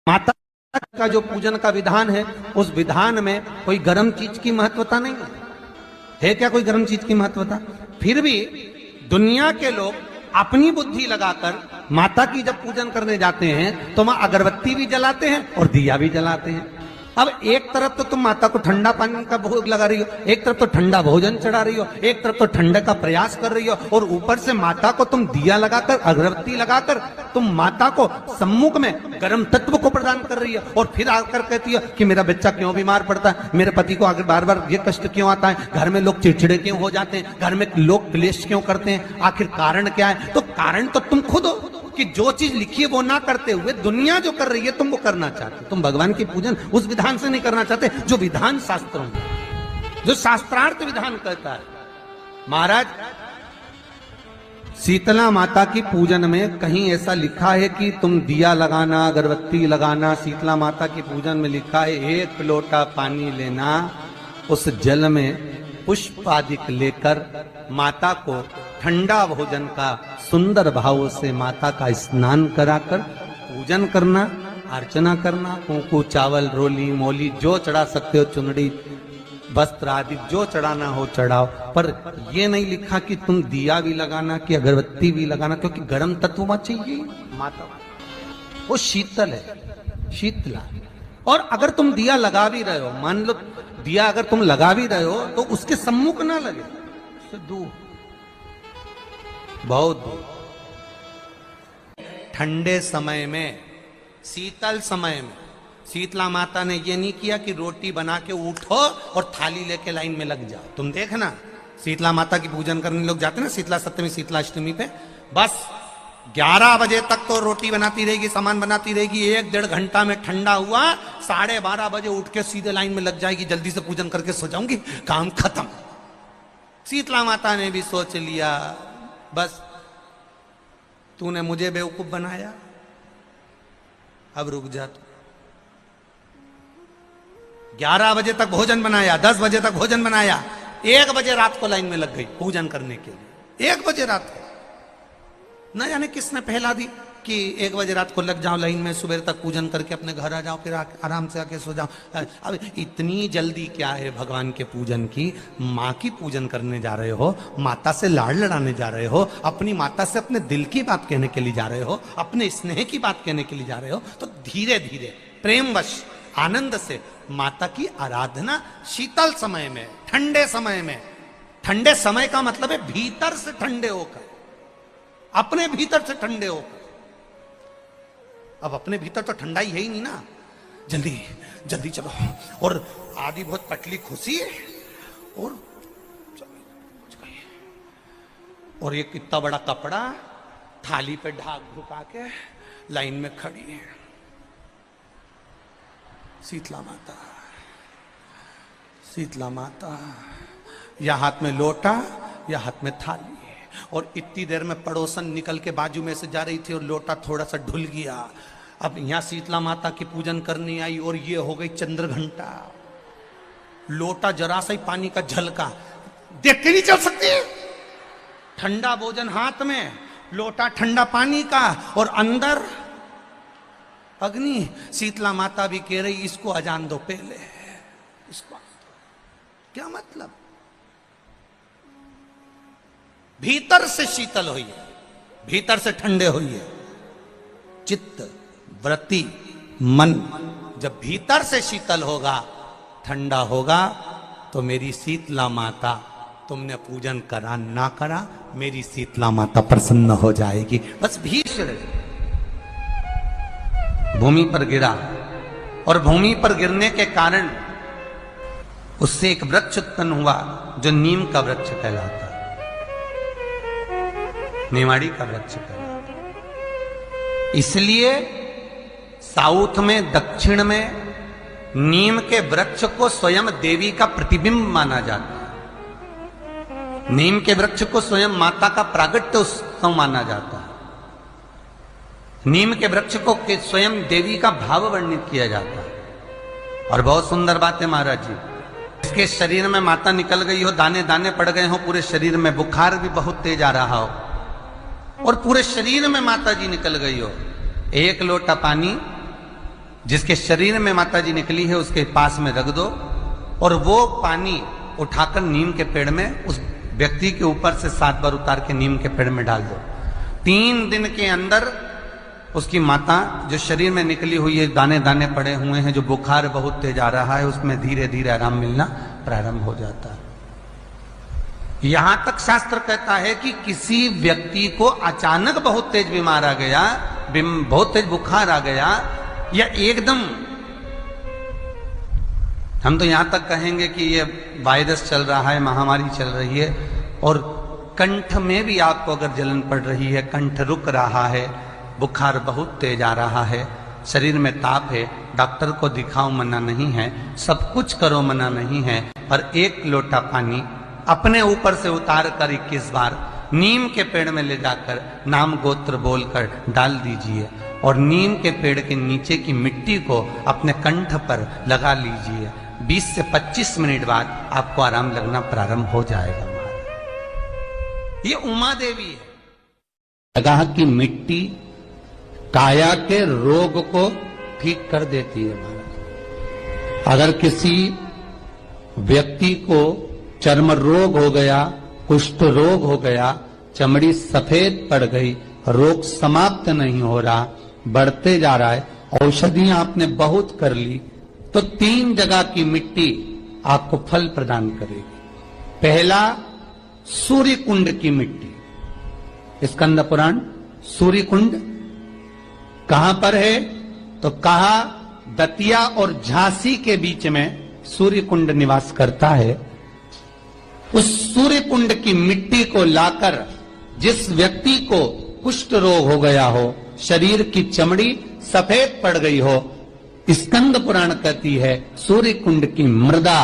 माता का जो पूजन का विधान है, उस विधान में कोई गर्म चीज की महत्वता नहीं है क्या? कोई गर्म चीज की महत्वता? फिर भी दुनिया के लोग अपनी बुद्धि लगाकर माता की जब पूजन करने जाते हैं तो वहां अगरबत्ती भी जलाते हैं और दिया भी जलाते हैं। अब एक तरफ तो तुम माता को ठंडा पानी का भोग लगा रही हो, एक तरफ तो ठंडा भोजन चढ़ा रही हो, एक तरफ तो ठंडे का प्रयास कर रही हो, और ऊपर से माता को तुम दिया लगाकर अगरबत्ती लगाकर तुम माता को सम्मुख में गर्म तत्व को प्रदान कर रही हो। और फिर आकर कहती हो कि मेरा बच्चा क्यों बीमार पड़ता है, मेरे पति को आगे बार बार ये कष्ट क्यों आता है, घर में लोग चिड़चिड़े क्यों हो जाते हैं, घर में लोग क्लेश क्यों करते हैं, आखिर कारण क्या है? तो कारण तो तुम खुद हो कि जो चीज लिखी है वो ना करते हुए दुनिया जो कर रही है तुम वो करना चाहते। तुम भगवान की पूजन उस विधान से नहीं करना चाहते जो विधान शास्त्रों में, जो शास्त्रार्थ विधान कहता है। महाराज, शीतला माता की पूजन में कहीं ऐसा लिखा है कि तुम दिया लगाना, अगरबत्ती लगाना? शीतला माता की पूजन में लिखा है एक लोटा पानी लेना, उस जल में पुष्प आदि लेकर माता को ठंडा भोजन का सुंदर भाव से माता का स्नान कराकर पूजन करना, अर्चना करना, कुंकू चावल रोली मोली जो चढ़ा सकते हो, चुनड़ी वस्त्र आदि जो चढ़ाना हो चढ़ाओ। पर यह नहीं लिखा कि तुम दिया भी लगाना कि अगरबत्ती भी लगाना, क्योंकि गर्म तत्व में चाहिए माता, वो शीतल है, शीतला। और अगर तुम दिया लगा भी रहे हो, मान लो दिया अगर तुम लगा भी रहे हो तो उसके सम्मुख ना लगे, उससे दूर, बहुत दूर। ठंडे समय में, शीतल समय में शीतला माता ने ये नहीं किया कि रोटी बना के उठो और थाली लेके लाइन में लग जाओ। तुम देखना शीतला माता की पूजन करने लोग जाते ना शीतला सप्तमी शीतला अष्टमी पे, बस 11 बजे तक तो रोटी बनाती रहेगी, सामान बनाती रहेगी, 1-1.5 घंटा में ठंडा हुआ, 12:30 बजे उठ के सीधे लाइन में लग जाएगी, जल्दी से पूजन करके सो जाऊंगी, काम खत्म। शीतला माता ने भी सोच लिया बस तूने मुझे बेवकूफ बनाया, अब रुक जा तू। 11 बजे तक भोजन बनाया, 10 बजे तक भोजन बनाया, 1 बजे रात को लाइन में लग गई पूजन करने के लिए। 1 बजे रात को न जाने किसने पहला दी कि 1 बजे रात को लग जाओ लाइन में, सुबह तक पूजन करके अपने घर आ जाओ, फिर आराम से आके सो जाओ। अब इतनी जल्दी क्या है भगवान के पूजन की? माँ की पूजन करने जा रहे हो, माता से लाड़ लड़ाने जा रहे हो, अपनी माता से अपने दिल की बात कहने के लिए जा रहे हो, अपने स्नेह की बात कहने के लिए जा रहे हो, तो धीरे धीरे प्रेमवश आनंद से माता की आराधना शीतल समय में, ठंडे समय में। ठंडे समय का मतलब है भीतर से ठंडे होकर, अपने भीतर से ठंडे होकर। अब अपने भीतर तो ठंडा ही है ही नहीं ना, जल्दी जल्दी चलो, और आदि बहुत पतली खुशी है, और ये कितना बड़ा कपड़ा थाली पे ढाक ढुका के लाइन में खड़ी है शीतला माता। शीतला माता, या हाथ में लोटा या हाथ में थाली, और इतनी देर में पड़ोसन निकल के बाजू में से जा रही थी और लोटा थोड़ा सा ढुल गया। अब यहां शीतला माता की पूजन करनी आई और ये हो गई चंद्र घंटा, लोटा जरा सा ही पानी का झलका, देख के नहीं चल सकती। ठंडा भोजन हाथ में, लोटा ठंडा पानी का, और अंदर अग्नि। शीतला माता भी कह रही इसको अजान दो पहले, इसको क्या मतलब? भीतर से शीतल होइए, भीतर से ठंडे होइए। चित्त वृत्ति मन जब भीतर से शीतल होगा, ठंडा होगा, तो मेरी शीतला माता, तुमने पूजन करा ना करा, मेरी शीतला माता प्रसन्न हो जाएगी। बस भीष्म भूमि पर गिरा, और भूमि पर गिरने के कारण उससे एक वृक्ष उत्पन्न हुआ जो नीम का वृक्ष कहलाता है, नेमाड़ी का वृक्ष कहलाता। इसलिए साउथ में, दक्षिण में नीम के वृक्ष को स्वयं देवी का प्रतिबिंब माना जाता है। नीम के वृक्ष को स्वयं माता का प्रागट्य उत्सव माना जाता है। नीम के वृक्ष को स्वयं देवी का भाव वर्णित किया जाता है। और बहुत सुंदर बात है महाराज जी, इसके शरीर में माता निकल गई हो, दाने दाने पड़ गए हो पूरे शरीर में, बुखार भी बहुत तेज आ रहा हो, और पूरे शरीर में माता जी निकल गई हो, 1 लोटा पानी जिसके शरीर में माता जी निकली है उसके पास में रख दो और वो पानी उठाकर नीम के पेड़ में उस व्यक्ति के ऊपर से 7 बार उतार के नीम के पेड़ में डाल दो। 3 दिन के अंदर उसकी माता जो शरीर में निकली हुई है, दाने दाने पड़े हुए हैं, जो बुखार बहुत तेज आ रहा है, उसमें धीरे धीरे आराम मिलना प्रारंभ हो जाता है। यहां तक शास्त्र कहता है कि किसी व्यक्ति को अचानक बहुत तेज बीमार आ गया, बहुत तेज बुखार आ गया, या एकदम, हम तो यहां तक कहेंगे कि ये वायरस चल रहा है, महामारी चल रही है, और कंठ में भी आपको अगर जलन पड़ रही है, कंठ रुक रहा है, बुखार बहुत तेज आ रहा है, शरीर में ताप है, डॉक्टर को दिखाओ मना नहीं है, सब कुछ करो मना नहीं है, पर 1 लोटा पानी अपने ऊपर से उतार कर 21 बार नीम के पेड़ में ले जाकर नाम गोत्र बोलकर डाल दीजिए और नीम के पेड़ के नीचे की मिट्टी को अपने कंठ पर लगा लीजिए। 20 से 25 मिनट बाद आपको आराम लगना प्रारंभ हो जाएगा। ये उमा देवी है। जगह की मिट्टी काया के रोग को ठीक कर देती है महाराज। अगर किसी व्यक्ति को चर्म रोग हो गया, कुष्ठ रोग हो गया, चमड़ी सफेद पड़ गई, रोग समाप्त नहीं हो रहा, बढ़ते जा रहा है, औषधियां आपने बहुत कर ली, तो 3 जगह की मिट्टी आपको फल प्रदान करेगी। पहला, सूर्य कुंड की मिट्टी। स्कंद पुराण सूर्य कुंड कहां पर है? तो कहा दतिया और झांसी के बीच में सूर्य कुंड निवास करता है। उस सूर्य कुंड की मिट्टी को लाकर जिस व्यक्ति को कुष्ठ रोग हो गया हो, शरीर की चमड़ी सफेद पड़ गई हो, स्कंद पुराण कहती है सूर्य कुंड की मृदा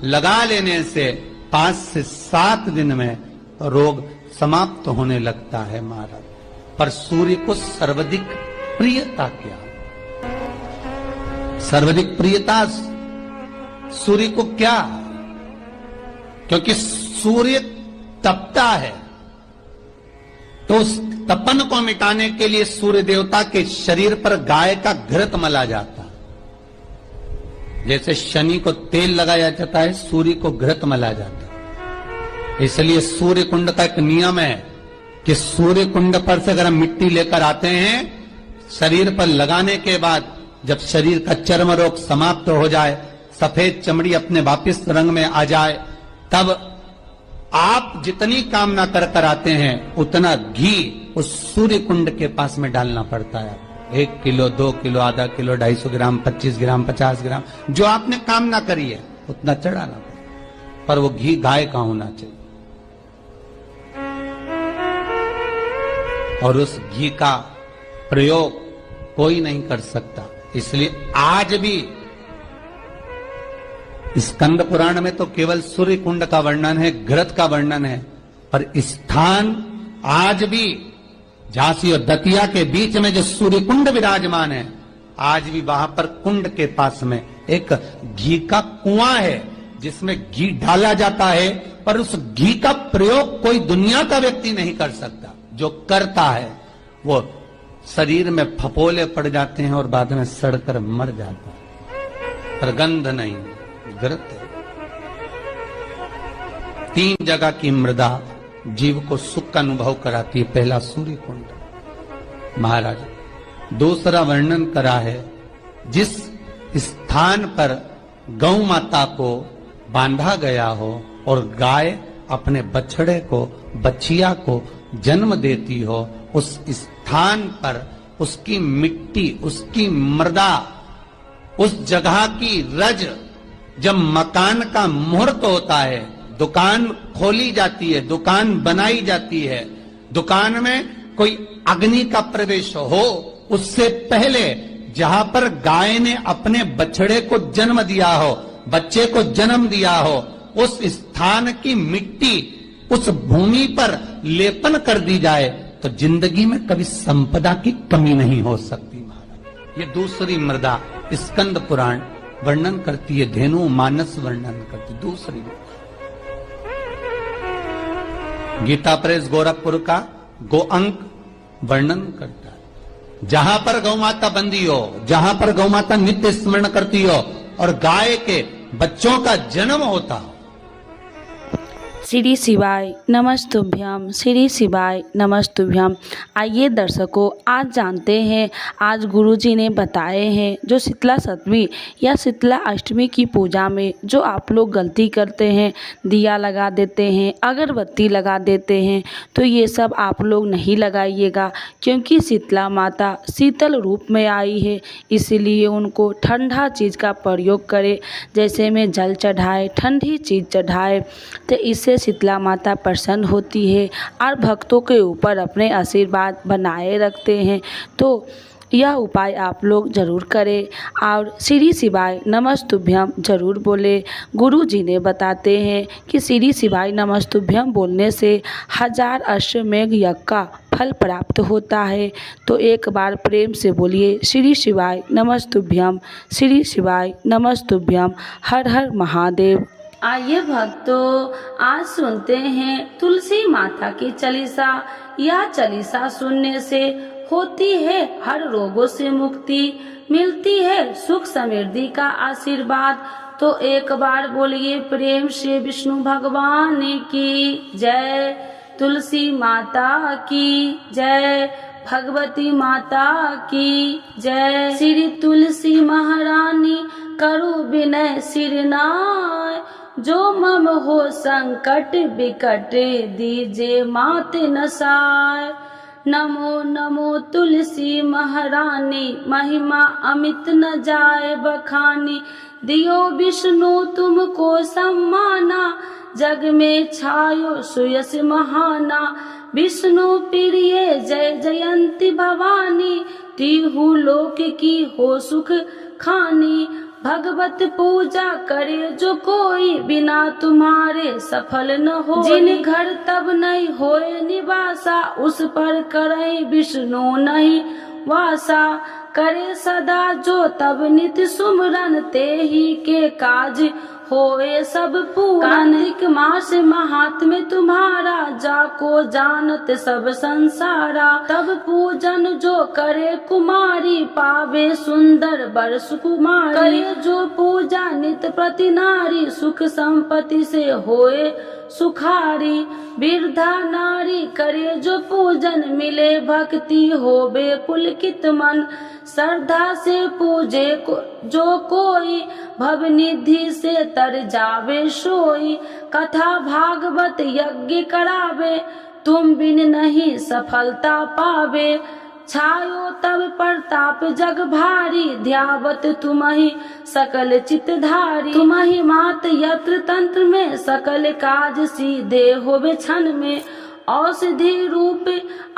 लगा लेने से 5 से 7 दिन में रोग समाप्त होने लगता है महाराज। पर सूर्य को सर्वाधिक प्रियता क्या? सर्वाधिक प्रियता सूर्य को क्या? क्योंकि सूर्य तपता है, तो उस तपन को मिटाने के लिए सूर्य देवता के शरीर पर गाय का घृत मला जाता है। जैसे शनि को तेल लगाया जाता है, सूर्य को घृत मला जाता है। इसलिए सूर्य कुंड का एक नियम है कि सूर्य कुंड पर से अगर हम मिट्टी लेकर आते हैं, शरीर पर लगाने के बाद जब शरीर का चर्म रोग समाप्त हो जाए, सफेद चमड़ी अपने वापिस रंग में आ जाए, तब आप जितनी कामना कर आते हैं उतना घी उस सूर्य कुंड के पास में डालना पड़ता है। 1 किलो, 2 किलो, आधा किलो, 250 ग्राम, 25 ग्राम, 50 ग्राम, जो आपने कामना करी है उतना चढ़ाना पड़ता। पर वो घी गाय का होना चाहिए, और उस घी का प्रयोग कोई नहीं कर सकता। इसलिए आज भी स्कंद पुराण में तो केवल सूर्य कुंड का वर्णन है, घृत का वर्णन है, पर स्थान आज भी झांसी और दतिया के बीच में जो सूर्य कुंड विराजमान है, आज भी वहां पर कुंड के पास में एक घी का कुआं है जिसमें घी डाला जाता है, पर उस घी का प्रयोग कोई दुनिया का व्यक्ति नहीं कर सकता। जो करता है वो शरीर में फपोले पड़ जाते हैं और बाद में सड़कर मर जाता है, पर गंध नहीं, घृत है। 3 जगह की मृदा जीव को सुख का अनुभव कराती है। पहला सूर्य कुंड महाराज। दूसरा वर्णन करा है जिस स्थान पर गौ माता को बांधा गया हो और गाय अपने बछड़े को, बछिया को जन्म देती हो, उस स्थान पर उसकी मिट्टी, उसकी मृदा, उस जगह की रज, जब मकान का मुहूर्त होता है, दुकान खोली जाती है, दुकान बनाई जाती है, दुकान में कोई अग्नि का प्रवेश हो, उससे पहले जहां पर गाय ने अपने बछड़े को जन्म दिया हो, बच्चे को जन्म दिया हो, उस स्थान की मिट्टी उस भूमि पर लेपन कर दी जाए तो जिंदगी में कभी संपदा की कमी नहीं हो सकती महाराज। ये दूसरी मृदा स्कंद पुराण वर्णन करती है, धेनु मानस वर्णन करती। दूसरी गीता प्रेस गोरखपुर का गोअंक वर्णन करता है। जहां पर गौ माता बंदी हो, जहां पर गौ माता नित्य स्मरण करती हो और गाय के बच्चों का जन्म होता हो। श्री शिवाय नमस्तुभ्यम, श्री शिवाय नमस्तुभ्यम। आइए दर्शकों, आज जानते हैं, आज गुरुजी ने बताए हैं जो शीतला सप्तमी या शीतला अष्टमी की पूजा में जो आप लोग गलती करते हैं, दिया लगा देते हैं, अगरबत्ती लगा देते हैं, तो ये सब आप लोग नहीं लगाइएगा, क्योंकि शीतला माता शीतल रूप में आई है, इसलिए उनको ठंडा चीज़ का प्रयोग करें। जैसे में जल चढ़ाए, ठंडी चीज़ चढ़ाए, तो इससे शीतला माता प्रसन्न होती है और भक्तों के ऊपर अपने आशीर्वाद बनाए रखते हैं। तो यह उपाय आप लोग ज़रूर करें और श्री शिवाय नमस्तुभ्यम ज़रूर बोले। गुरु जी ने बताते हैं कि श्री शिवाय नमस्तुभ्यम बोलने से 1000 अश्वमेघ यज्ञ का फल प्राप्त होता है। तो एक बार प्रेम से बोलिए श्री शिवाय नमस्तुभ्यम, श्री शिवाय नमस्तुभ्यम। हर हर महादेव। आइए भक्तों, आज सुनते हैं तुलसी माता की चालीसा। यह चालीसा सुनने से होती है हर रोगों से मुक्ति, मिलती है सुख समृद्धि का आशीर्वाद। तो एक बार बोलिए प्रेम से विष्णु भगवान की जय, तुलसी माता की जय, भगवती माता की जय। श्री तुलसी महारानी करो विनय सिरनाय, जो मम हो संकट विकट दीजे मात नसाय। नमो नमो तुलसी महारानी, महिमा अमित न जाए बखानी, दियो विष्णु तुमको सम्माना, जग में छायो सुयस महाना। विष्णु प्रिय जय जयंती भवानी, तिहु लोक की हो सुख खानी। भगवत पूजा करे जो कोई, बिना तुम्हारे सफल न हो। जिन घर तब नहीं होए निवासा, उस पर करे विष्णु नहीं वासा। करे सदा जो तब नित्य सुमरन, ते ही के काज होए सब पूरन। कार्तिक मास महात्म्य तुम्हारा, जाको जानत सब संसारा। तब पूजन जो करे कुमारी, पावे सुंदर वर सुकुमारी। करे जो पूजा नित्य प्रति नारी, सुख संपत्ति से होए सुखारी। वृद्धा नारी करे जो पूजन, मिले भक्ति होवे पुलकित मन। श्रद्धा से पूजे जो कोई, भवनिधि से तर जावे सोई। कथा भागवत यज्ञ करावे, तुम बिन नहीं सफलता पावे। छायो तब प्रताप जग भारी, ध्यावत तुम्हि सकल चितधारी। तुम्हि मात यत्र तंत्र में, सकल काज सीधे होवे क्षण में। औषधि रूप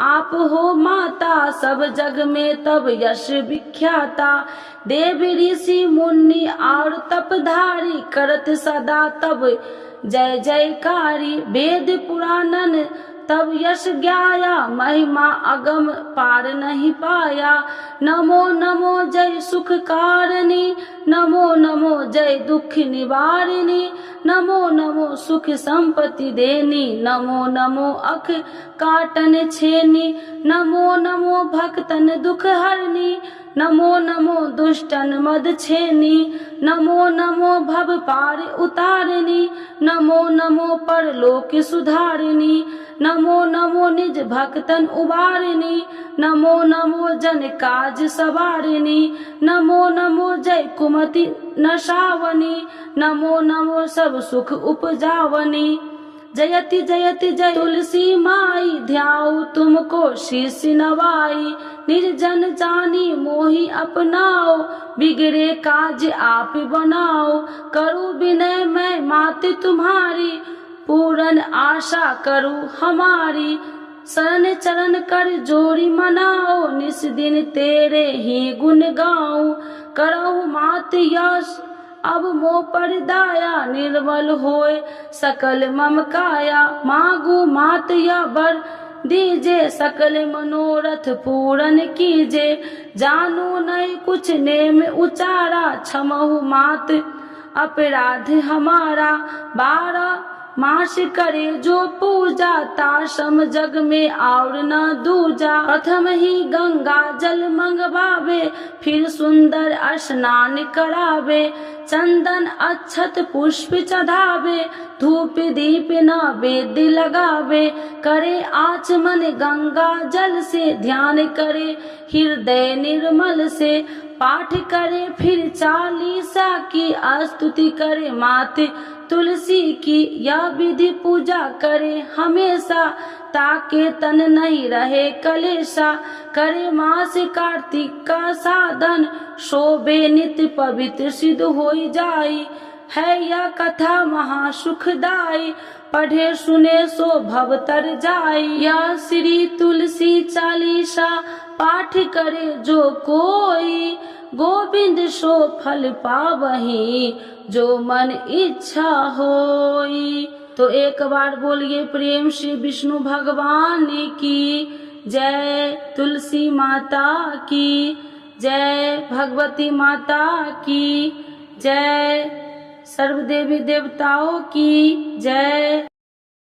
आप हो माता, सब जग में तब यश विख्याता। देव ऋषि मुनि और तपधारी, करत सदा तब जय जयकारी। वेद पुराणन तब यश ज्ञाया, महिमा अगम पार नहीं पाया। नमो नमो जय सुख कारिणी, नमो नमो जय दुख निवारिणी। नमो नमो सुख संपत्ति देनी, नमो नमो अख काटन छेनी। नमो नमो भक्तन दुख हरनी, नमो नमो दुष्टन मद छेनी। नमो नमो भव पार उतारिणी, नमो नमो परलोक सुधारिणी। नमो नमो निज भक्तन उबारिणी, नमो नमो जन काज सवारिणी। नमो नमो जय कुमति नशावनी, नमो नमो सब सुख उपजावनी। जयति जयति जय तुलसी माई, ध्याऊ तुमको शीश नवाई। निर्जन जानी मोहि अपनाओ, बिगड़े काज आप बनाओ। करूँ विनय मैं मात तुम्हारी, पूरन आशा करूँ हमारी। शरण चरण कर जोड़ी मनाओ, निस दिन तेरे ही गुण गाऊं। करहु मात यश अब मोह पर दाया, निर्मल होए सकल मम काया। मांगू मात या वर दीजे, सकल मनोरथ पूरन कीजे। जानू नहीं कुछ नेम उचारा, क्षमहु मात अपराध हमारा। मास करे जो पूजा, ताशम जग में और न दूजा। प्रथम ही गंगा जल मंगवावे, फिर सुंदर स्नान करावे। चंदन अक्षत पुष्प चढ़ावे, धूप दीप नैवेद्य लगावे। करे आचमन गंगा जल से, ध्यान करे हृदय निर्मल से। पाठ करे फिर चालीसा की, स्तुति करे माते तुलसी की। यह विधि पूजा करे हमेशा, ताके तन नहीं रहे कलेशा। करे मास कार्तिक का साधन, शोभे नित्य पवित्र सिद्ध होई जाई। है यह कथा महासुखदाई, पढ़े सुने सो भव तर जाई। यह श्री तुलसी चालीसा, पाठ करे जो कोई। गोविंद सो फल पावही, जो मन इच्छा होई। तो एक बार बोलिए प्रेम से विष्णु भगवान की जय, तुलसी माता की जय, भगवती माता की जय, सर्व देवी देवताओं की जय।